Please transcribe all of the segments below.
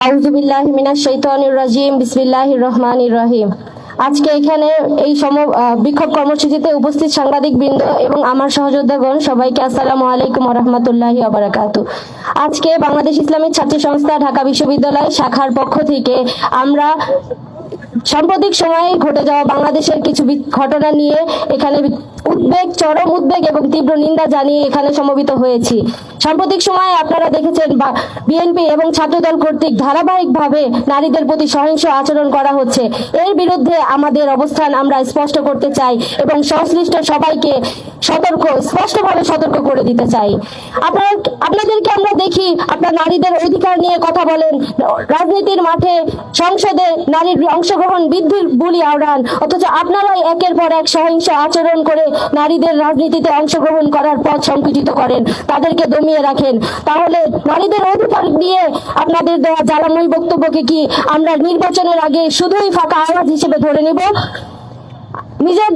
আউযুবিল্লাহি মিনাশ শাইতানির রাজিম বিসমিল্লাহির রহমানির রহিম। আজকে এখানে এই বিক্ষোভ কর্মসূচিতে উপস্থিত সাংবাদিক বৃন্দ এবং আমার সহযোদ্ধাগণ সবাইকে আসসালামু আলাইকুম ওয়া রাহমাতুল্লাহি ওয়া বারাকাতুহু। আজকে বাংলাদেশ ইসলামী ছাত্র সংস্থা ঢাকা বিশ্ববিদ্যালয় শাখার পক্ষ থেকে আমরা সাম্প্রতিক সময়ে ঘটে যাওয়া বাংলাদেশের কিছু ঘটনা নিয়ে এখানে চরম উদ্বেগ এবং তীব্র নিন্দা জানিয়ে এখানে সমবেত হয়েছি। সাম্প্রতিক সময়ে আপনারা দেখেছেন বিএনপি এবং ছাত্রদল কর্তৃক ধারাবাহিকভাবে নারীদের প্রতি সহিংস আচরণ করা হচ্ছে। এর বিরুদ্ধে আমাদের অবস্থান আমরা স্পষ্ট করতে চাই এবং সংশ্লিষ্ট সবাইকে স্পষ্টভাবে সতর্ক করে দিতে চাই। আপনাদেরকে আমরা দেখি আপনারা নারীদের অধিকার নিয়ে কথা বলেন, রাজনীতির মাঠে সংসদে নারীর অংশগ্রহণ বৃদ্ধির বুলি আওড়ান, অথচ আপনারাই একের পর এক সহিংস আচরণ করে নারীদের রাজনীতিতে অংশগ্রহণ করার পথ সংকুচিত করেন, তাদেরকে দমিয়ে রাখেন। তাহলে নারীদের অধিকার নিয়ে আপনাদের দেওয়া জ্বালাময়ী বক্তব্যকে কি আমরা নির্বাচনের আগে শুধুই ফাঁকা আওয়াজ হিসেবে ধরে নিব? নিজের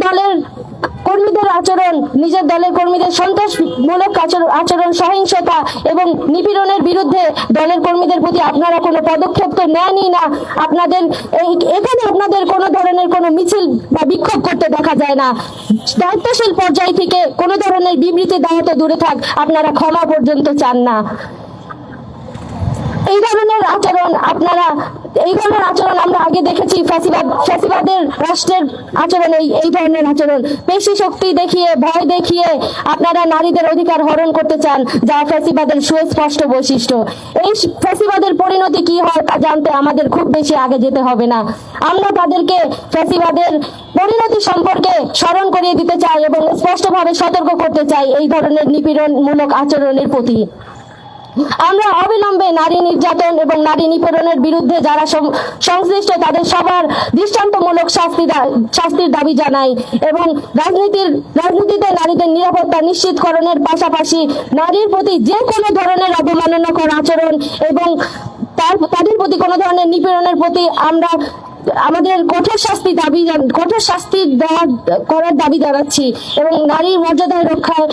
দলের কর্মীদের সন্ত্রাসমূলক আচরণ, সহিংসতা এবং নিপীড়নের বিরুদ্ধে দলের কর্মীদের প্রতি আপনারা কোনো পদক্ষেপ তো নেনই না। এখানে আপনাদের কোনো ধরনের কোনো মিছিল বা বিক্ষোভ করতে দেখা যায় না। দায়িত্বশীল পর্যায় থেকে কোনো ধরনের বিবৃতি দেওয়া তো দূরে থাক, আপনারা ক্ষমা পর্যন্ত চান না। এই ধরনের আচরণ আমরা আগে দেখেছি। ফ্যাসিবাদের রাষ্ট্রের আচরণ এই ধরনের আচরণ, পেশি শক্তি দেখিয়ে, ভয় দেখিয়ে আপনারা নারীদের অধিকার হরণ করতে চান, যা ফ্যাসিবাদের সুস্পষ্ট বৈশিষ্ট্য। এই ফ্যাসিবাদের পরিণতি কি হয় তা জানতে আমাদের খুব বেশি আগে যেতে হবে না। আমরা তাদেরকে ফ্যাসিবাদের পরিণতি সম্পর্কে স্মরণ করিয়ে দিতে চাই এবং স্পষ্টভাবে সতর্ক করতে চাই এই ধরনের নিপীড়নমূলক আচরণের প্রতি। আমরা অবিলম্বে নারী নির্যাতন এবং নারী নিপীড়নের বিরুদ্ধে যারা সংশ্লিষ্ট তাদের সবার দৃষ্টান্তমূলক শাস্তির দাবি জানাই এবং রাজনীতিতে নারীদের নিরাপত্তা নিশ্চিতকরণের পাশাপাশি নারীর প্রতি যে কোনো ধরনের অবমাননাকর আচরণ এবং তাদের প্রতি কোনো ধরনের নিপীড়নের প্রতি আমরা আমাদের কঠোর শাস্তি করার দাবি জানাচ্ছি এবং নারীর মর্যাদা রক্ষায়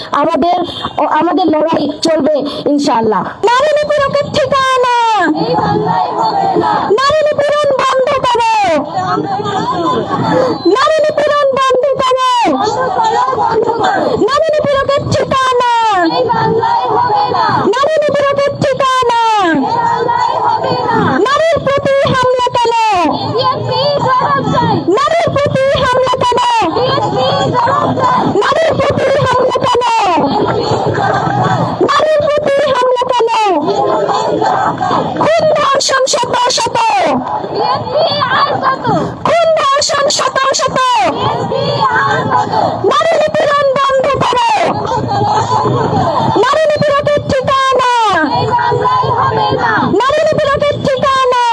আমাদের লড়াই চলবে ইনশাআল্লাহ। নারী নিপীড়নের ঠিকানা, নারী নিপীড়ন বন্ধ করো, নারী নিপীড়ন বন্ধ করো, নারী নিপীড়নের ঠিকানা, নারী নিপীড়নের ঠিকানা, নারীর প্রতি হামলা কেন, নারীর প্রতি হামলা কেন, নারীর প্রতি হামলা কেন, নারীর প্রতি হামলা কেন, খুন ধর্ষণ শত শত, খুন ধর্ষণ শত শত, নারী নিপীড়ন বন্ধ করো, নারী নিপীড়নের ঠিকানা, নারী নিপীড়নের ঠিকানা।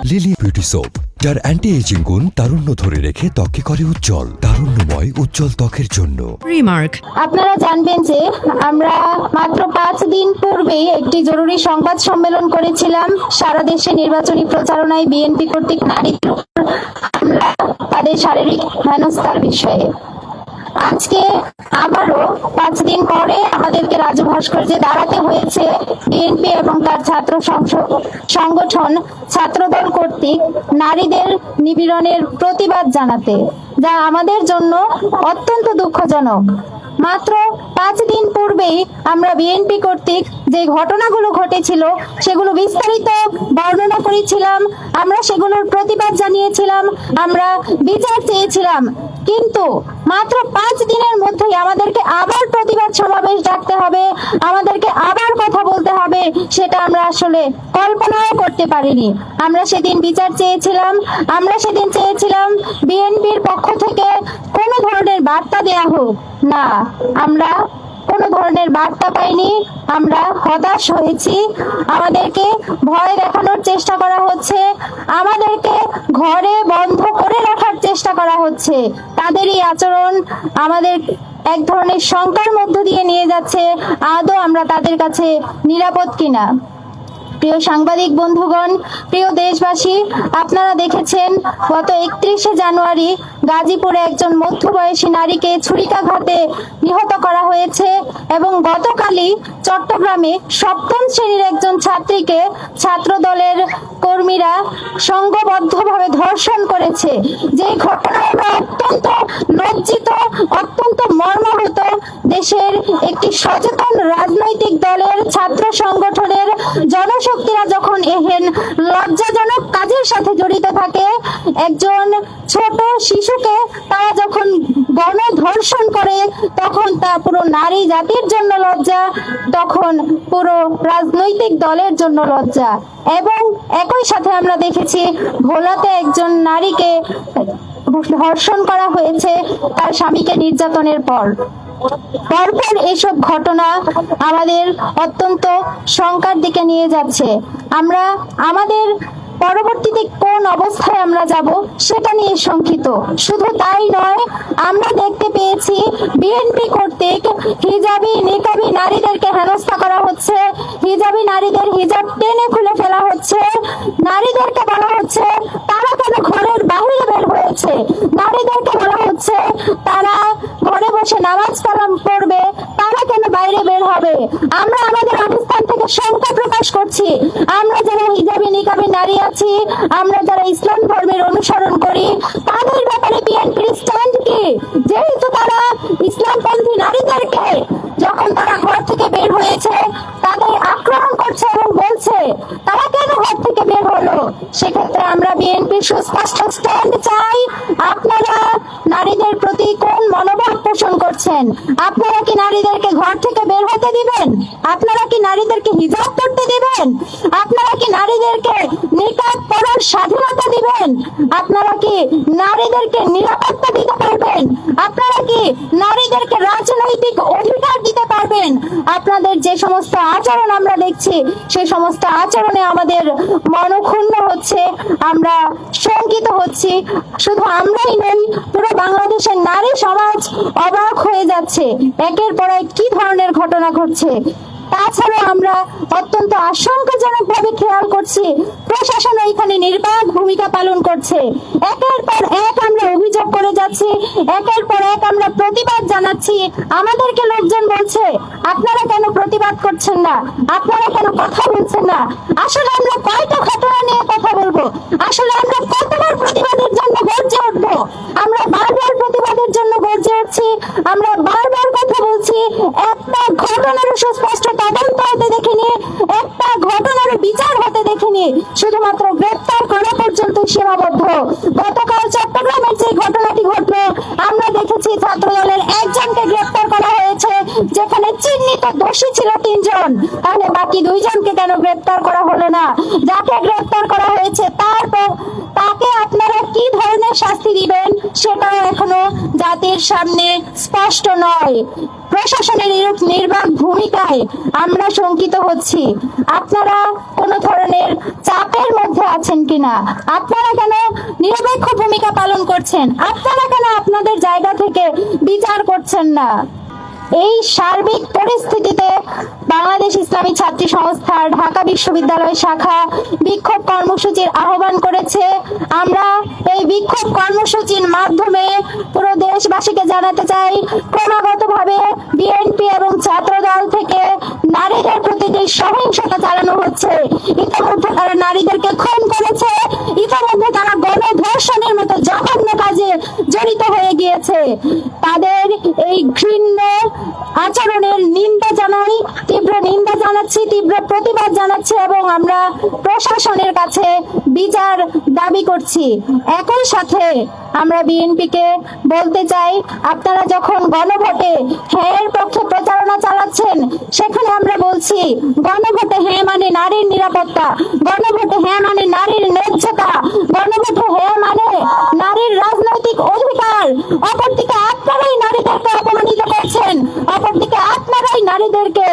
লিলি বিউটি সোপ, যার অ্যান্টি এজিং গুণ তারুণ্য ধরে রেখে ত্বকে করে উজ্জ্বল, তারুণ্যময় উজ্জ্বল ত্বকের জন্য। রিমার্ক। আপনারা জানবেন যে আমরা মাত্র 5 দিন পূর্বেই একটি জরুরি সংবাদ সম্মেলন করেছিলাম সারা দেশে নির্বাচনী প্রচারণায় বিএনপি কর্তৃক নারীদের উপর হামলা, তাদের শারীরিক হেনস্থার বিষয়ে। আজকে আবারও 5 দিন পরে আমাদেরকে রাজু ভাস্কর্যে দাঁড়াতে হয়েছে বিএনপি এবং তার ছাত্র সংগঠন ছাত্রদল কর্তৃক নারীদের নিপীড়নের প্রতিবাদ জানাতে, যা আমাদের জন্য অত্যন্ত দুঃখজনক। মাত্র 5 দিন পূর্বেই আমরা বিএনপি কর্তৃক যে ঘটনাগুলো ঘটেছিল সেগুলো বিস্তারিত বর্ণনা করেছিলাম, আমরা সেগুলোর প্রতিবাদ জানিয়েছিলাম, আমরা বিচার চেয়েছিলাম। কিন্তু মাত্র 5 দিনের মধ্যেই আমাদেরকে আবার প্রতিবাদ সমাবেশ ডাকতে হবে, আমাদেরকে আবার কথা বলতে হবে, সেটা আমরা আসলে কল্পনাও করতে পারিনি। আমরা সেদিন বিচার চেয়েছিলাম, আমরা সেদিন চেয়েছিলাম বিএনপির পক্ষ থেকে কোনো ধরনের বার্তা দেয়া হোক না, আমরা কোনো ধরনের বার্তা পাইনি। আমরা হতাশ হয়েছি, আমাদেরকে ভয় দেখানোর চেষ্টা করা হচ্ছে, আমাদেরকে ঘরে বন্ধ করে রাখার চেষ্টা করা হচ্ছে। তাদের এই আচরণ আমাদের এক ধরনের শঙ্কার মধ্য দিয়ে নিয়ে যাচ্ছে, আদৌ আমরা তাদের কাছে নিরাপদ কিনা। প্রিয় সাংবাদিক বন্ধুগণ, প্রিয় দেশবাসী, আপনারা দেখেছেন গত 31শে জানুয়ারি গাজীপুরে একজন মধ্যবয়সী নারীকে ছুরিকাঘাতে নিহত করা হয়েছে এবং গতকালই চট্টগ্রামে সপ্তম শ্রেণীর একজন ছাত্রীকে ছাত্রদলের কর্মীরা সংঘবদ্ধভাবে ধর্ষণ করেছে। যে ঘটনায় আমরা অত্যন্ত লজ্জিত, অত্যন্ত মর্মাহত। দেশের একটি সচেতন রাজনৈতিক দলের ছাত্র সংগঠনের জনশক্তিরা যখন এহেন লজ্জাজনক কাজের সাথে জড়িত থাকে, একজন ছোট শিশুকে তারা যখন গণধর্ষণ করে, তখন তা পুরো নারী জাতির জন্য লজ্জা, তখন পুরো রাজনৈতিক দলের জন্য লজ্জা। এবং একই সাথে আমরা দেখেছি ভোলাতে একজন নারীকে ধর্ষণ করা হয়েছে তার স্বামীকে নির্যাতনের পর। পরপর এসব ঘটনা আমাদের অত্যন্ত শঙ্কার দিকে নিয়ে যাচ্ছে। আমরা আমাদের পরবর্তীতে কোন অবস্থায় আমরা যাব সেটা নিয়ে শঙ্কিত। শুধু তাই নয়, আমরা দেখতে পেয়েছি বিএনপি কর্তৃক হিজাবি নিকাবি নারীদেরকে হেনস্থা করা হচ্ছে, হিজাবি নারীদের হিজাব টেনে খুলে ফেলা হচ্ছে, নারীদেরকে বলা হচ্ছে তারা কেন ঘরের বাইরে বের হয়েছে, নারীদেরকে বলা হচ্ছে তারা ঘরে বসে নামাজ কালাম পড়বে, তারা কেন বাইরে বের হবে। আমরা আমাদের অবস্থান থেকে শঙ্কা প্রকাশ করছি। আমরা যারা হিজাবি নিকাবি নারী আছি, আমরা যারা ইসলাম ধর্মের অনুসরণ করি, তাদের ব্যাপারে বিএনপির স্ট্যান্ড কি? যেহেতু তারা ইসলামপন্থী নারীদেরকে যখন তারা ঘর থেকে বের হয়েছে তাদের আক্রমণ করছে এবং বলছে তারা কেন ঘর থেকে বের হলো, সেক্ষেত্রে আমরা বিএনপির সুস্পষ্ট স্ট্যান্ড চাই। আপনারা নারীদের প্রতি কোন মনোভাব পোষণ করছেন? আপনারা কি নারীদেরকে ঘর থেকে বের হতে দিবেন? আপনারা কি নারীদেরকে হিজাব পড়তে দিবেন? আপনারা কি নারীদেরকে নিকাব পরার স্বাধীনতা দিবেন? আপনারা কি নারীদেরকে নিরাপত্তা দিতে পারবেন? আপনারা কি নারীদেরকে রাজনৈতিক অধিকার দিতে পারবেন? আপনাদের যে সমস্ত আচরণ আমরা দেখছি, সেই সমস্ত আচরণে আমাদের মনক্ষুণ্ণ হচ্ছে, আমরা শঙ্কিত হচ্ছি। শুধু আমরাই নই, পুরো বাংলাদেশের নারী সমাজ অবাক হয়ে যাচ্ছে একের পর এক কি ধরনের ঘটনা ঘটছে। তাছাড়া আমরা অত্যন্ত আশঙ্কাজনকভাবে খেয়াল করছি প্রশাসন এখানে নির্বাক ভূমিকা পালন করছে। একের পর এক আমরা অভিযোগ করে যাচ্ছি, একের পর এক আমরা প্রতিবাদ জানাচ্ছি। আমাদেরকে লোকজন বলছে আপনারা কেন প্রতিবাদ করছেন না, আপনারা কেন কথা বলছেন না। আসলে আমরা কয়টা ঘটনা নিয়ে কথা বলবো? আসলে আমরা কতবার প্রতিবাদের জন্য গর্জে উঠবো? আমরা বারবার প্রতিবাদের জন্য গর্জে উঠছি, আমরা বারবার কথা বলছি। একটা ঘটনার সুস্পষ্ট তদন্ত হতে দেখিনি, একটা ঘটনার বিচার হতে দেখিনি, শুধুমাত্র গ্রেপ্তার করা পর্যন্ত সীমাবদ্ধ। গতকাল চট্টগ্রামের যে ঘটনাটি ঘটলো, আমরা দেখেছি ছাত্রদলের একজনকে গ্রেপ্তার করা হয়েছে, যেখানে চিহ্নিত দোষী ছিল 3 জন। তাহলে বাকি 2 জনকে কেন গ্রেপ্তার করা হলো না? যাকে গ্রেপ্তার করা হয়েছে তারপর তাকে আপনারা কি ধরনের শাস্তি দিবেন সেটাও এখনো জাতির সামনে স্পষ্ট নয়। প্রশাসনের এরূপ নির্বাক ভূমিকায় আমরা শঙ্কিত হচ্ছি। আপনারা কোন ধরনের চাপের মধ্যে আছেন কিনা? আপনারা কেন নিরপেক্ষ ভূমিকা পালন করছেন? আপনারা কেন আপনাদের জায়গা থেকে বিচার করছেন না? এই সার্বিক পরিস্থিতিতে বাংলাদেশ ইসলামী ছাত্রী সংস্থার ঢাকা বিশ্ববিদ্যালয় শাখা বিক্ষোভ কর্মসূচির আহ্বান করেছে। আমরা এই বিক্ষোভ কর্মসূচির মাধ্যমে পুরো দেশবাসীকে জানাতে চাই, ক্রমাগতভাবে বিএনপি এবং ছাত্রদল থেকে নারীদের প্রতি যে সহিংসতা চালানো হচ্ছে, ইতিমধ্যে তারা নারীদেরকে খুন করেছে, ইতিমধ্যে তারা গণধর্ষণের মতো জঘন্য কাজে জড়িত হয়ে গিয়েছে। তাদের এই ঘৃণ্য আচরণের নিন্দা জানাই, তীব্র নিন্দা জানাচ্ছি, তীব্র প্রতিবাদ জানাচ্ছি এবং আমরা প্রশাসনের কাছে বিচার দাবি করছি। একই সাথে আমরা বিএনপিকে বলতে চাই, আপনারা যখন গণভোটে হ্যাঁর পক্ষে প্রচারণা চালাচ্ছেন, সেখানে আমরা বলছি গণভোটে হ্যাঁ মানে নারীর নিরাপত্তা, গণভোটে হ্যাঁ মানে নারীর ন্যায্যতা, গণভোটে হ্যাঁ মানে নারীর রাজনৈতিক অধিকার। অপরদিকে আপনারাই নারীদেরকে অপমানিত করছেন, অপরদিকে আপনারাই নারীদেরকে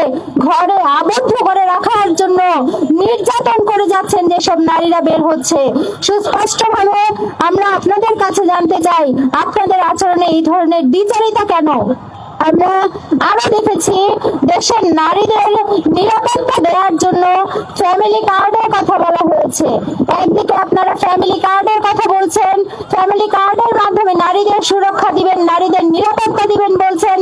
ঘরে আবদ্ধ করে রাখার জন্য নির্যাতন করে যাচ্ছেন যেসব নারীরা বের হচ্ছে। সুস্পষ্টভাবে আমরা আপনাদের কাছে জানতে চাই, আপনাদের আচরণে এই ধরনের দ্বিচারিতা কেন? আমরা আরো দেখেছি দেশের নারীদের নিরাপত্তা দেওয়ার জন্য ফ্যামিলি কার্ডের কথা বলা হয়েছে। একদিকে আপনারা ফ্যামিলি কার্ডের কথা বলছেন, ফ্যামিলি কার্ডের মাধ্যমে নারীদের সুরক্ষা দিবেন, নারীদের নিরাপত্তা দিবেন বলছেন,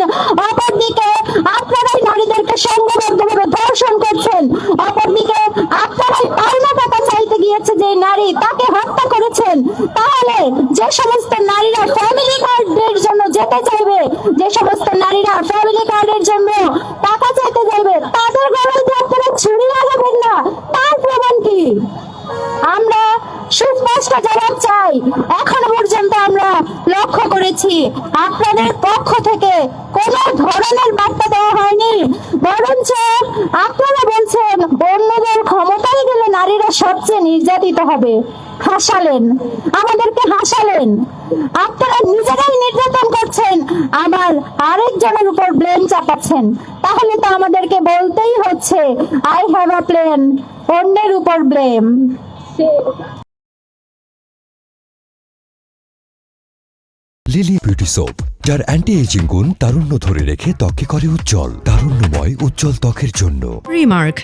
অপরদিকে আপনারাই নারীদেরকে সংঘবদ্ধভাবে ধর্ষণ করছেন, অপরদিকে আপনারাই পাওনা টাকা চাইতে গিয়েছে যে নারী তাকে হত্যা করেছেন। তাহলে যে সমস্ত নারীরা ফ্যামিলি কার্ডের জন্য যেতে চাইবে, যে সমস্ত নারীরা ফ্যামিলি কার্ডের জন্য টাকা চাইতে যাবে, তাদের গলায় যে আপনারা ছুরি লাগাবেন না, তার প্রমাণ কি? আমরা সুস্পষ্ট জবাব চাই। এখনো পর্যন্ত আমরা লক্ষ্য করেছি আপনাদের পক্ষ থেকে কোন ধরনের বার্তা দেওয়া হয়নি, বরঞ্চ আপনারা বলছেন অন্যদের ক্ষমতায় গেলে নারীরা সবচেয়ে নির্যাতিত হবে। হাসালেন, আমাদেরকে হাসালেন। আপনারা নিজেরাই নির্যাতন করছেন, আবার আরেকজনের উপর ব্লেম চাপাচ্ছেন। তাহলে তো আমাদেরকে বলতেই হচ্ছে আই হ্যাভ আ প্ল্যান, অন্যের উপর ব্লেম। লিলি বিউটি সোপ, যার অ্যান্টি এজিং গুণ তারুণ্য ধরে রেখে ত্বকে করে উজ্জ্বল। তারুণ্যময় উজ্জ্বল ত্বকের জন্য। Remark,